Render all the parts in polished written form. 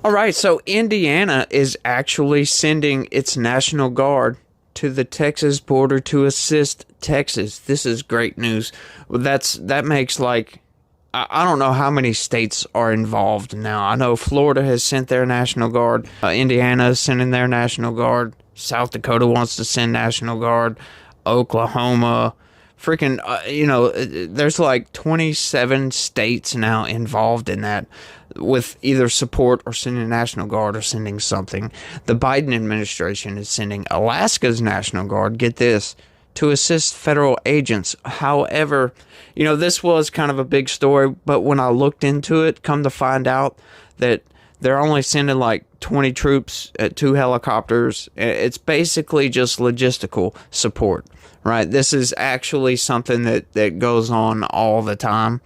All right, so Indiana is actually sending its National Guard to the Texas border to assist Texas. This is great news. That makes like, I don't know how many states are involved now. I know Florida has sent their National Guard. Indiana is sending their National Guard. South Dakota wants to send National Guard. Oklahoma, freaking, there's like 27 states now involved in that, with either support or sending National Guard or sending something. The Biden administration is sending Alaska's National Guard, get this, to assist federal agents. However, this was kind of a big story, but when I looked into it, come to find out that they're only sending like 20 troops at 2 helicopters. It's basically just logistical support, right? This is actually something that goes on all the time.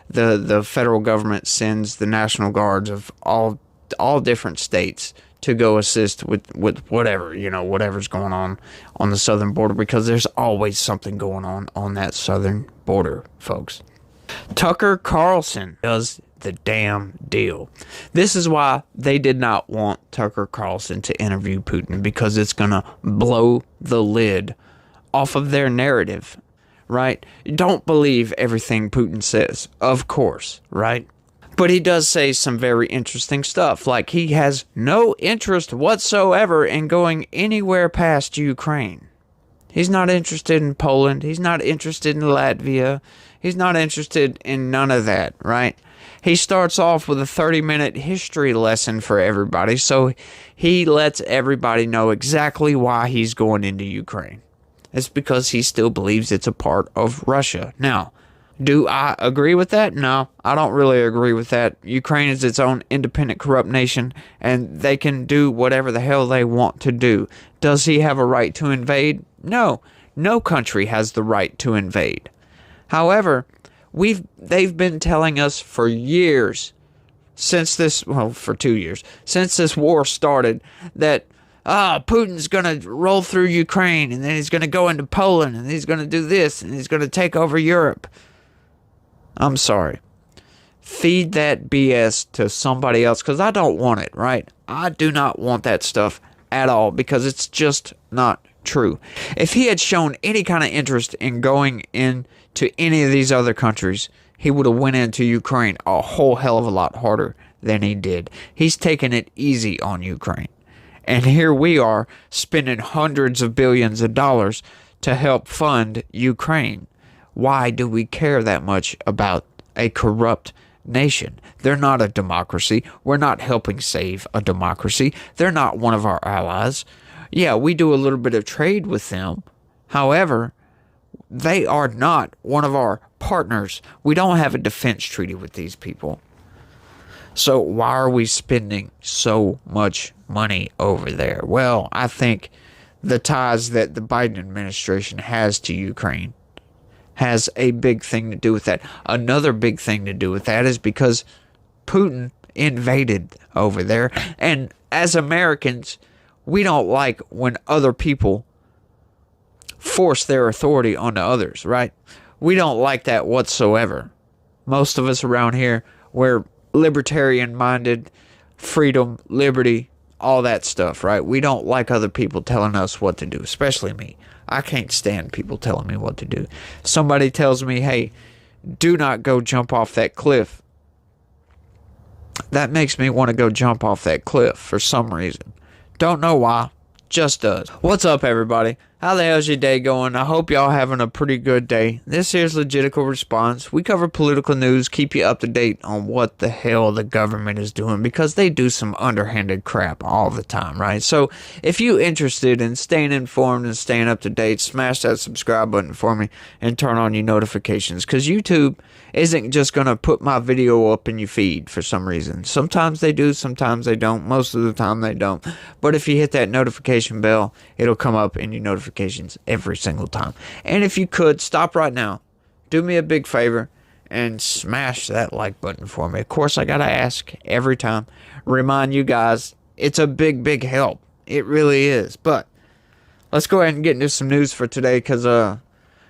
The federal government sends the National Guards of all different states to go assist with whatever, whatever's going on the southern border, because there's always something going on that southern border, folks. Tucker Carlson does the damn deal. This is why they did not want Tucker Carlson to interview Putin, because it's going to blow the lid off of their narrative, right? Don't believe everything Putin says, of course, right? But he does say some very interesting stuff, like he has no interest whatsoever in going anywhere past Ukraine. He's not interested in Poland. He's not interested in Latvia. He's not interested in none of that, right? He starts off with a 30-minute history lesson for everybody, so he lets everybody know exactly why he's going into Ukraine. It's because he still believes it's a part of Russia. Now, do I agree with that? No, I don't really agree with that. Ukraine is its own independent, corrupt nation, and they can do whatever the hell they want to do. Does he have a right to invade? No. No country has the right to invade. However, they've been telling us for years, for 2 years, since this war started, that Putin's going to roll through Ukraine, and then he's going to go into Poland, and he's going to do this, and he's going to take over Europe. I'm sorry. Feed that BS to somebody else, because I don't want it, right? I do not want that stuff at all, because it's just not true. If he had shown any kind of interest in going into any of these other countries, he would have went into Ukraine a whole hell of a lot harder than he did. He's taking it easy on Ukraine. And here we are spending hundreds of billions of dollars to help fund Ukraine. Why do we care that much about a corrupt nation? They're not a democracy. We're not helping save a democracy. They're not one of our allies. Yeah, we do a little bit of trade with them. However, they are not one of our partners. We don't have a defense treaty with these people. So why are we spending so much money over there? Well, I think the ties that the Biden administration has to Ukraine has a big thing to do with that. Another big thing to do with that is because Putin invaded over there. And as Americans, we don't like when other people force their authority onto others, right? We don't like that whatsoever. Most of us around here, we're libertarian-minded, freedom, liberty, all that stuff, right? We don't like other people telling us what to do, especially me. I can't stand people telling me what to do. Somebody tells me, hey, do not go jump off that cliff. That makes me want to go jump off that cliff for some reason. Don't know why. Just does. What's up, everybody? How the hell's your day going? I hope y'all having a pretty good day. This here's Legitical Response. We cover political news, keep you up to date on what the hell the government is doing, because they do some underhanded crap all the time, right? So if you're interested in staying informed and staying up to date, smash that subscribe button for me and turn on your notifications, because YouTube isn't just going to put my video up in your feed for some reason. Sometimes they do, sometimes they don't. Most of the time they don't. But if you hit that notification bell, it'll come up in your notifications every single time. And if you could, stop right now. Do me a big favor and smash that like button for me. Of course, I got to ask every time. Remind you guys, it's a big, big help. It really is. But let's go ahead and get into some news for today, because,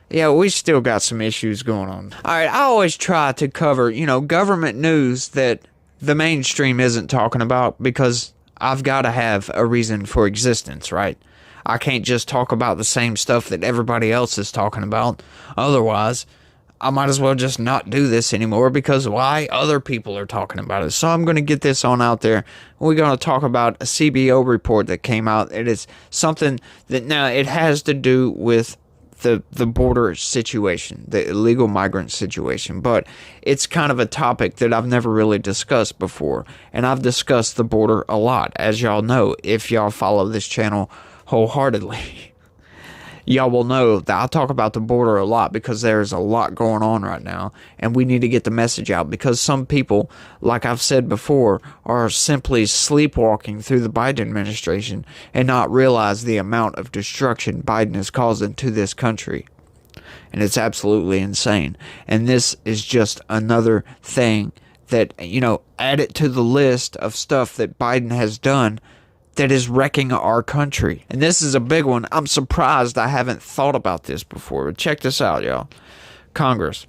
yeah, we still got some issues going on. All right, I always try to cover, government news that the mainstream isn't talking about, because I've got to have a reason for existence, right? I can't just talk about the same stuff that everybody else is talking about. Otherwise, I might as well just not do this anymore, because why? Other people are talking about it. So I'm going to get this on out there. We're going to talk about a C.B.O. report that came out. It is something that now it has to do with the border situation, the illegal migrant situation, but it's kind of a topic that I've never really discussed before, and I've discussed the border a lot, as y'all know, if y'all follow this channel wholeheartedly. Y'all will know that I talk about the border a lot, because there's a lot going on right now, and we need to get the message out, because some people, like I've said before, are simply sleepwalking through the Biden administration and not realize the amount of destruction Biden is causing to this country. And it's absolutely insane. And this is just another thing that, add it to the list of stuff that Biden has done that is wrecking our country. And this is a big one. I'm surprised I haven't thought about this before. But check this out, y'all. Congress.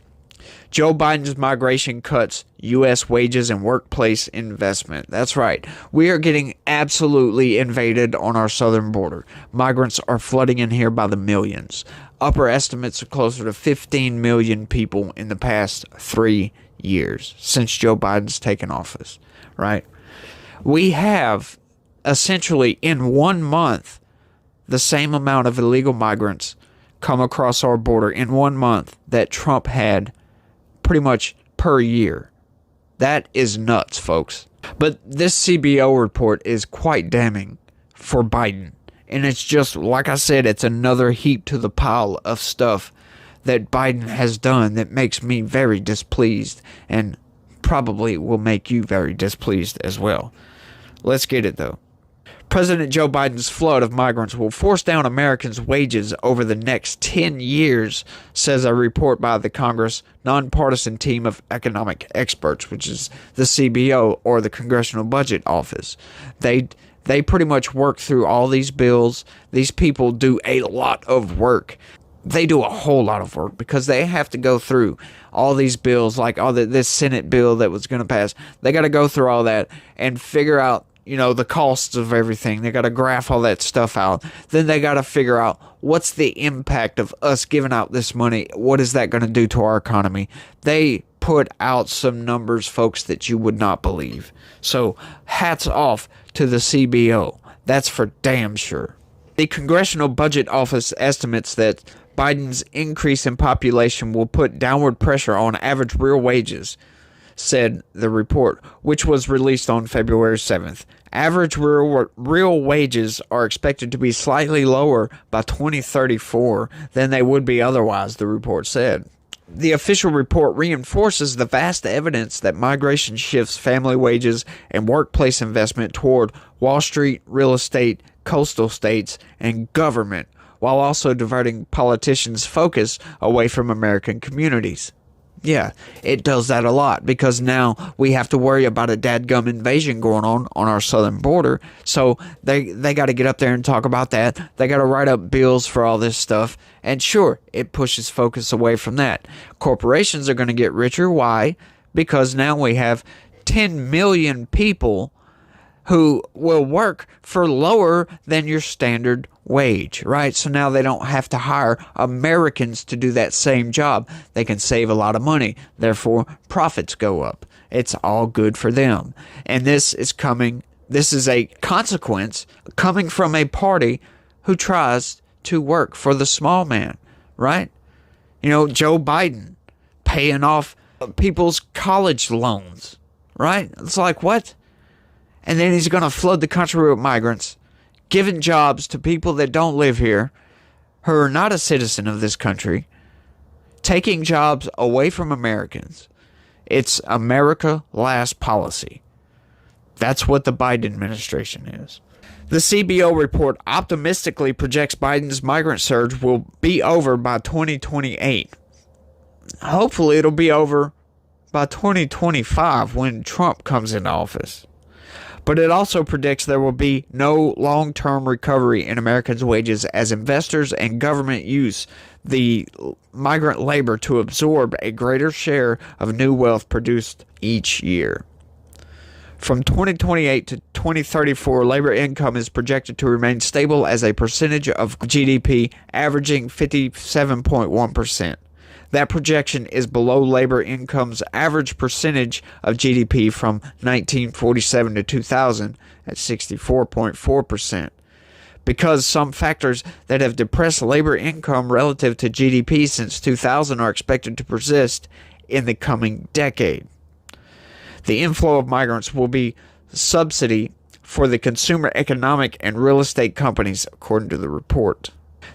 Joe Biden's migration cuts U.S. wages and workplace investment. That's right. We are getting absolutely invaded on our southern border. Migrants are flooding in here by the millions. Upper estimates are closer to 15 million people in the past 3 years since Joe Biden's taken office, right? We have essentially in 1 month the same amount of illegal migrants come across our border in 1 month that Trump had pretty much per year. That is nuts, folks. But this C.B.O. report is quite damning for Biden. And it's just, like I said, it's another heap to the pile of stuff that Biden has done that makes me very displeased, and probably will make you very displeased as well. Let's get it, though. President Joe Biden's flood of migrants will force down Americans' wages over the next 10 years, says a report by the Congress Nonpartisan Team of Economic Experts, which is the C.B.O., or the Congressional Budget Office. They pretty much work through all these bills. These people do a lot of work. They do a whole lot of work, because they have to go through all these bills, like this Senate bill that was going to pass. They got to go through all that and figure out the costs of everything. They got to graph all that stuff out. Then they got to figure out what's the impact of us giving out this money. What is that going to do to our economy? They put out some numbers, folks, that you would not believe. So hats off to the C.B.O. That's for damn sure. The Congressional Budget Office estimates that Biden's increase in population will put downward pressure on average real wages, said the report, which was released on February 7th. Average real wages are expected to be slightly lower by 2034 than they would be otherwise, the report said. The official report reinforces the vast evidence that migration shifts family wages and workplace investment toward Wall Street, real estate, coastal states, and government, while also diverting politicians' focus away from American communities. Yeah, it does that a lot, because now we have to worry about a dadgum invasion going on our southern border. So they got to get up there and talk about that. They got to write up bills for all this stuff. And sure, it pushes focus away from that. Corporations are going to get richer. Why? Because now we have 10 million people who will work for lower than your standard wage, right? So now they don't have to hire Americans to do that same job. They can save a lot of money. Therefore, profits go up. It's all good for them. And this is a consequence coming from a party who tries to work for the small man, right? Joe Biden paying off people's college loans, right? It's like, what? And then he's going to flood the country with migrants, giving jobs to people that don't live here, who are not a citizen of this country, taking jobs away from Americans. It's America last policy. That's what the Biden administration is. The C.B.O. report optimistically projects Biden's migrant surge will be over by 2028. Hopefully it'll be over by 2025 when Trump comes into office. But it also predicts there will be no long-term recovery in Americans' wages as investors and government use the migrant labor to absorb a greater share of new wealth produced each year. From 2028 to 2034, labor income is projected to remain stable as a percentage of GDP, averaging 57.1%. That projection is below labor income's average percentage of GDP from 1947 to 2000 at 64.4%. Because some factors that have depressed labor income relative to GDP since 2000 are expected to persist in the coming decade. The inflow of migrants will be subsidy for the consumer economic and real estate companies, according to the report.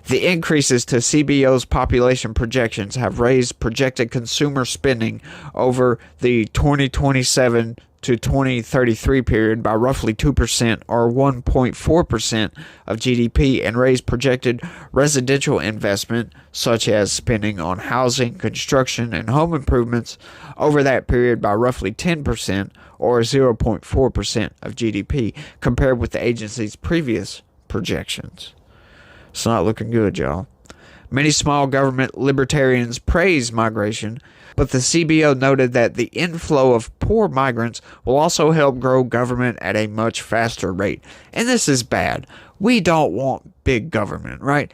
The increases to C.B.O's population projections have raised projected consumer spending over the 2027 to 2033 period by roughly 2% or 1.4% of GDP, and raised projected residential investment, such as spending on housing, construction, and home improvements, over that period by roughly 10% or 0.4% of GDP, compared with the agency's previous projections. It's not looking good, y'all. Many small government libertarians praise migration, but the C.B.O. noted that the inflow of poor migrants will also help grow government at a much faster rate. And this is bad. We don't want big government, right?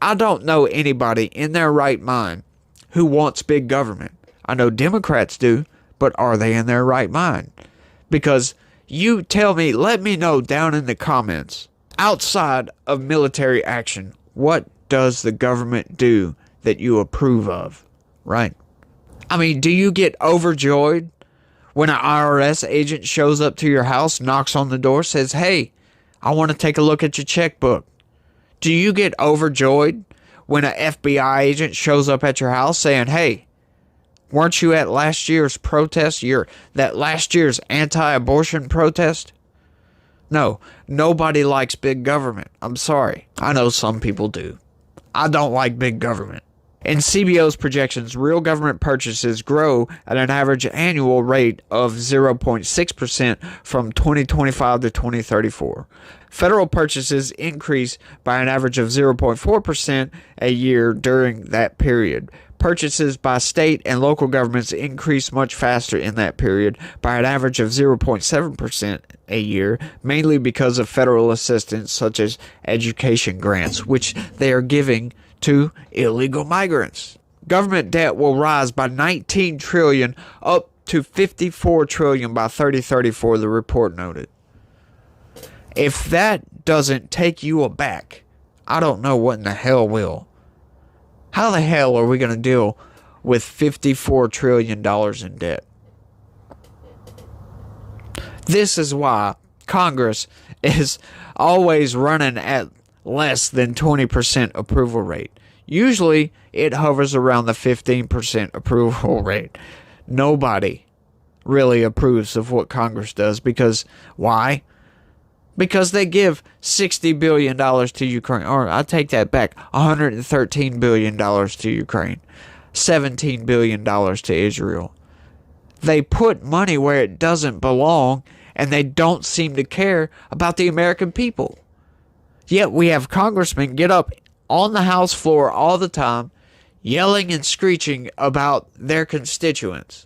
I don't know anybody in their right mind who wants big government. I know Democrats do, but are they in their right mind? Because you tell me, let me know down in the comments, outside of military action, what does the government do that you approve of, right? I mean, do you get overjoyed when an IRS agent shows up to your house, knocks on the door, says, hey, I want to take a look at your checkbook? Do you get overjoyed when an FBI agent shows up at your house saying, hey, weren't you at last year's protest, that last year's anti-abortion protest? No, nobody likes big government. I'm sorry. I know some people do. I don't like big government. In C.B.O's projections, real government purchases grow at an average annual rate of 0.6% from 2025 to 2034. Federal purchases increase by an average of 0.4% a year during that period. Purchases by state and local governments increase much faster in that period by an average of 0.7% a year, mainly because of federal assistance such as education grants, which they are giving to illegal migrants. Government debt will rise by $19 trillion up to $54 trillion by 2034, the report noted. If that doesn't take you aback, I don't know what in the hell will. How the hell are we going to deal with $54 trillion in debt? This is why Congress is always running at less than 20% approval rate. Usually, it hovers around the 15% approval rate. Nobody really approves of what Congress does because, why? Because they give $60 billion to Ukraine. Or I take that back, $113 billion to Ukraine, $17 billion to Israel. They put money where it doesn't belong, and they don't seem to care about the American people. Yet we have congressmen get up on the House floor all the time, yelling and screeching about their constituents.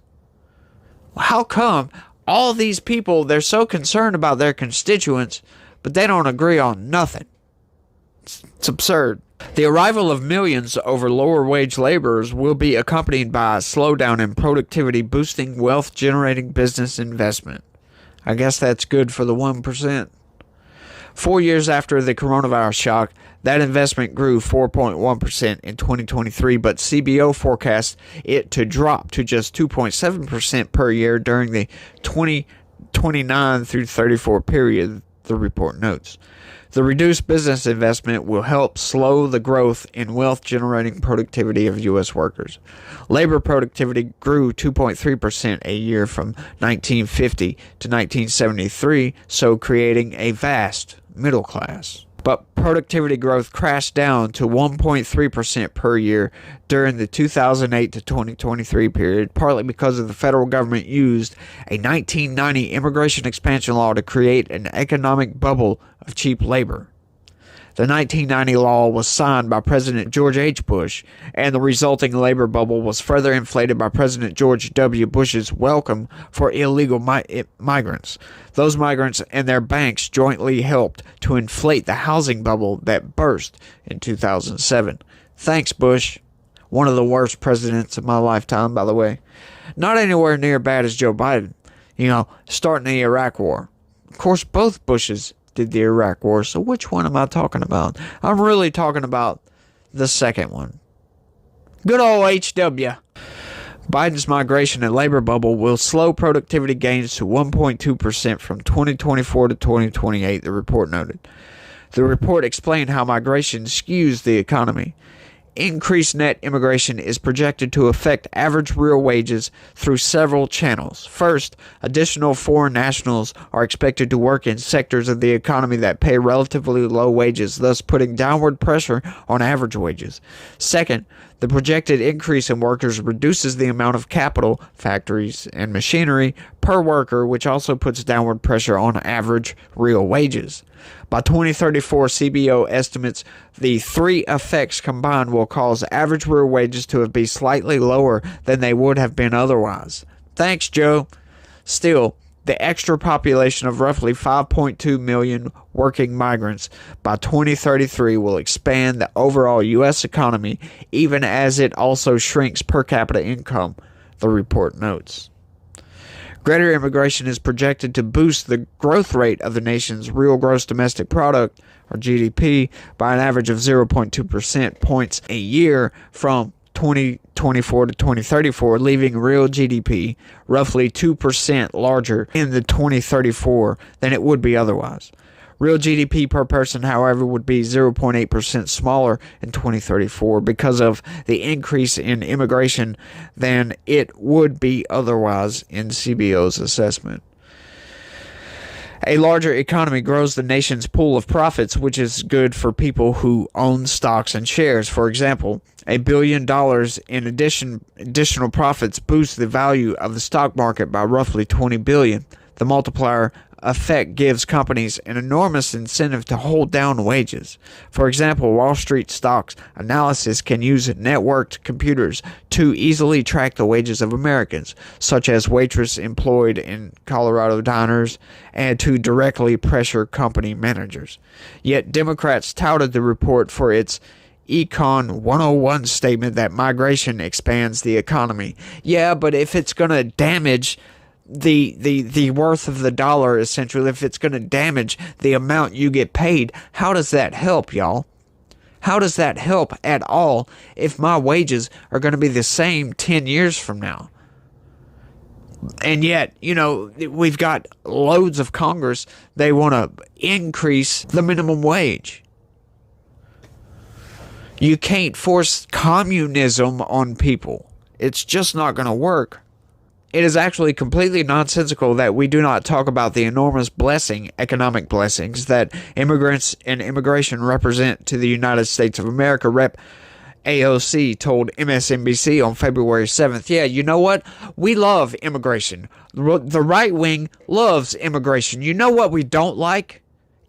How come all these people, they're so concerned about their constituents, but they don't agree on nothing? It's absurd. The arrival of millions over lower wage laborers will be accompanied by a slowdown in productivity, boosting wealth-generating business investment. I guess that's good for the 1%. 4 years after the coronavirus shock, that investment grew 4.1% in 2023, but C.B.O. forecasts it to drop to just 2.7% per year during the 2029 through 34 period, the report notes. The reduced business investment will help slow the growth in wealth-generating productivity of U.S. workers. Labor productivity grew 2.3% a year from 1950 to 1973, so creating a vast middle class. But productivity growth crashed down to 1.3% per year during the 2008 to 2023 period, partly because of the federal government used a 1990 immigration expansion law to create an economic bubble of cheap labor. The 1990 law was signed by President George H. Bush, and the resulting labor bubble was further inflated by President George W. Bush's welcome for illegal migrants. Those migrants and their banks jointly helped to inflate the housing bubble that burst in 2007. Thanks, Bush. One of the worst presidents of my lifetime, by the way. Not anywhere near bad as Joe Biden, starting the Iraq War. Of course, both Bushes did the Iraq War, so which one am I talking about? I'm really talking about the second one. Good old HW. Biden's migration and labor bubble will slow productivity gains to 1.2% from 2024 to 2028, the report noted. The report explained how migration skews the economy. Increased net immigration is projected to affect average real wages through several channels. First, additional foreign nationals are expected to work in sectors of the economy that pay relatively low wages, thus putting downward pressure on average wages. Second, the projected increase in workers reduces the amount of capital, factories, and machinery per worker, which also puts downward pressure on average real wages. By 2034, C.B.O. estimates the three effects combined will cause average real wages to be slightly lower than they would have been otherwise. Thanks, Joe. Still, the extra population of roughly 5.2 million working migrants by 2033 will expand the overall U.S. economy, even as it also shrinks per capita income, the report notes. Greater immigration is projected to boost the growth rate of the nation's real gross domestic product, or GDP, by an average of 0.2% points a year from 2024 to 2034, leaving real GDP roughly 2% larger in the 2034 than it would be otherwise. Real GDP per person, however, would be 0.8% smaller in 2034 because of the increase in immigration than it would be otherwise in C.B.O.'s assessment. A larger economy grows the nation's pool of profits, which is good for people who own stocks and shares. For example, $1 billion in additional profits boosts the value of the stock market by roughly $20 billion. The multiplier effect gives companies an enormous incentive to hold down wages. For example, Wall Street stocks analysis can use networked computers to easily track the wages of Americans, such as waitress employed in Colorado diners, and to directly pressure company managers. Yet Democrats touted the report for its Econ 101 statement that migration expands the economy. Yeah, but if it's going to damage the worth of the dollar, essentially, if it's going to damage the amount you get paid, how does that help, y'all? How does that help at all if my wages are going to be the same 10 years from now? And yet, we've got loads of Congress, they want to increase the minimum wage. You can't force communism on people. It's just not going to work. It is actually completely nonsensical that we do not talk about the enormous economic blessings that immigrants and immigration represent to the United States of America. Rep. AOC told MSNBC on February 7th, yeah, you know what? We love immigration. The right wing loves immigration. You know what we don't like?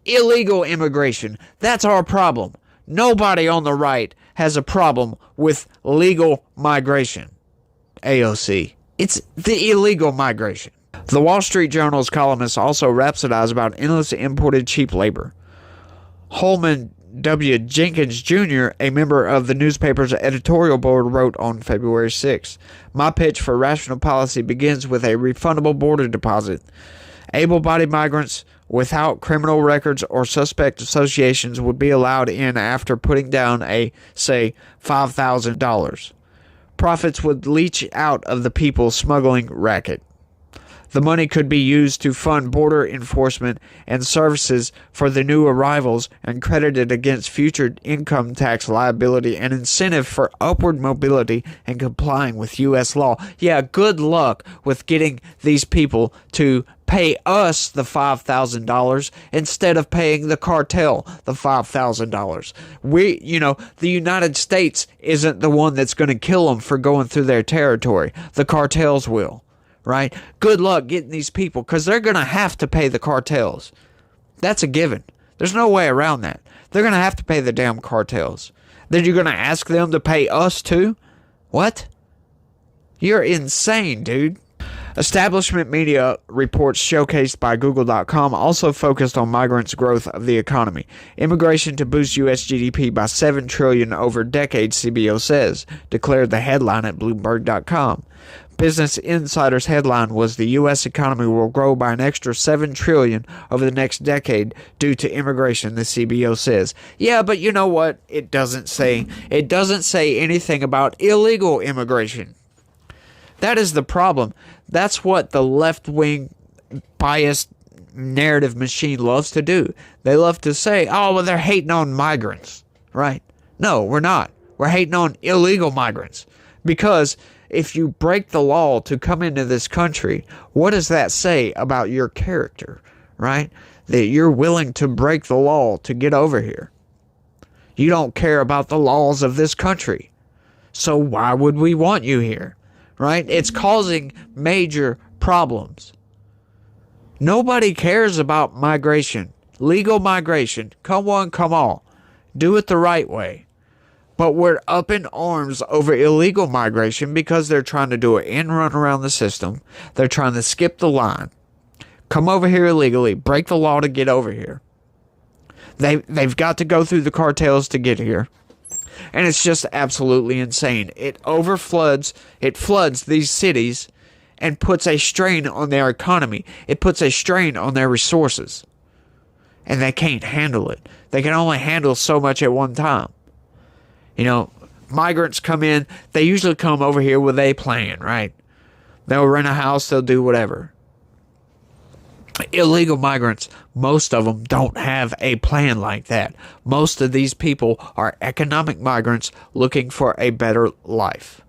Illegal immigration. That's our problem. Nobody on the right has a problem with legal migration. AOC. It's the illegal migration. The Wall Street Journal's columnists also rhapsodize about endless imported cheap labor. Holman W. Jenkins Jr., a member of the newspaper's editorial board, wrote on February 6th, "My pitch for rational policy begins with a refundable border deposit. Able-bodied migrants without criminal records or suspect associations would be allowed in after putting down say, $5,000. Profits would leach out of the people smuggling racket. The money could be used to fund border enforcement and services for the new arrivals and credited against future income tax liability and incentive for upward mobility and complying with U.S. law." Yeah, good luck with getting these people to pay us the $5,000 instead of paying the cartel the $5,000. The United States isn't the one that's going to kill them for going through their territory. The cartels will, right? Good luck getting these people because they're going to have to pay the cartels. That's a given. There's no way around that. They're going to have to pay the damn cartels. Then you're going to ask them to pay us too? What? You're insane, dude. Establishment media reports showcased by Google.com also focused on migrants' growth of the economy. Immigration to boost U.S. GDP by $7 trillion over decades, C.B.O. says, declared the headline at Bloomberg.com. Business Insider's headline was the U.S. economy will grow by an extra $7 trillion over the next decade due to immigration, the C.B.O. says. Yeah, but you know what? It doesn't say anything about illegal immigration. That is the problem. That's what the left-wing biased narrative machine loves to do. They love to say, oh, well, they're hating on migrants, right? No, we're not. We're hating on illegal migrants. Because if you break the law to come into this country, what does that say about your character, right? That you're willing to break the law to get over here. You don't care about the laws of this country. So why would we want you here? Right? It's causing major problems. Nobody cares about migration. Legal migration. Come one, come all. Do it the right way. But we're up in arms over illegal migration because they're trying to do an end run around the system. They're trying to skip the line. Come over here illegally. Break the law to get over here. They've got to go through the cartels to get here. And it's just absolutely insane. It floods these cities and puts a strain on their economy. It puts a strain on their resources. And they can't handle it. They can only handle so much at one time. You know, migrants come in, they usually come over here with a plan, right? They'll rent a house, they'll do whatever. Illegal migrants, most of them don't have a plan like that. Most of these people are economic migrants looking for a better life.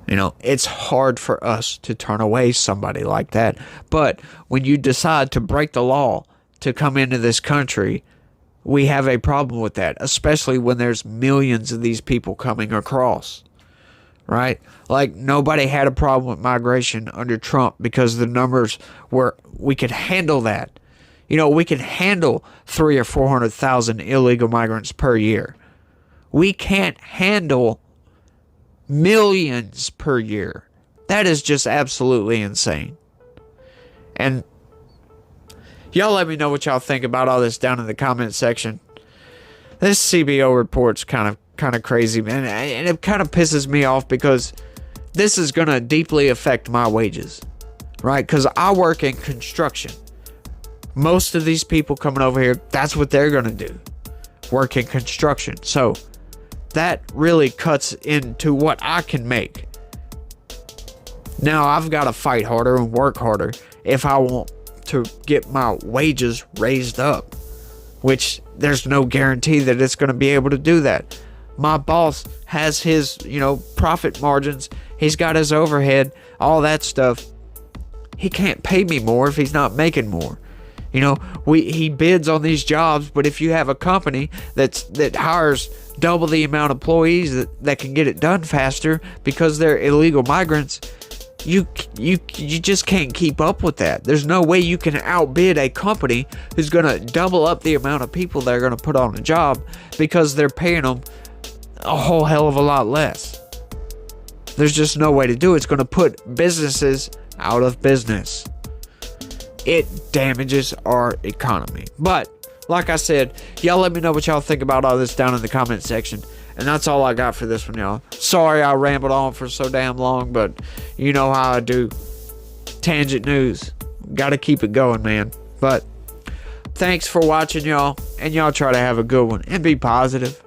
You know, it's hard for us to turn away somebody like that. But when you decide to break the law to come into this country, we have a problem with that, especially when there's millions of these people coming across. Right? Like, nobody had a problem with migration under Trump because the numbers were, we could handle that. You know, we can handle 300,000 or 400,000 illegal migrants per year. We can't handle millions per year. That is just absolutely insane. And y'all let me know what y'all think about all this down in the comment section. This C.B.O. report's kind of crazy, man, and it kind of pisses me off because this is going to deeply affect my wages, right? Because I work in construction. Most of these people coming over here, that's what they're going to do, work in construction. So that really cuts into what I can make. Now I've got to fight harder and work harder if I want to get my wages raised up, which there's no guarantee that it's going to be able to do that. My boss has his, profit margins. He's got his overhead, all that stuff. He can't pay me more if he's not making more. He bids on these jobs, but if you have a company that hires double the amount of employees that can get it done faster because they're illegal migrants, you just can't keep up with that. There's no way you can outbid a company who's going to double up the amount of people they're going to put on a job because they're paying them a whole hell of a lot less. There's just no way to do it. It's going to put businesses out of business. It damages our economy. But like I said, y'all let me know what y'all think about all this down in the comment section. And that's all I got for this one, y'all. Sorry I rambled on for so damn long, but you know how I do. Tangent news. Gotta keep it going, man. But thanks for watching, y'all. And y'all try to have a good one and be positive.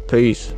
Peace.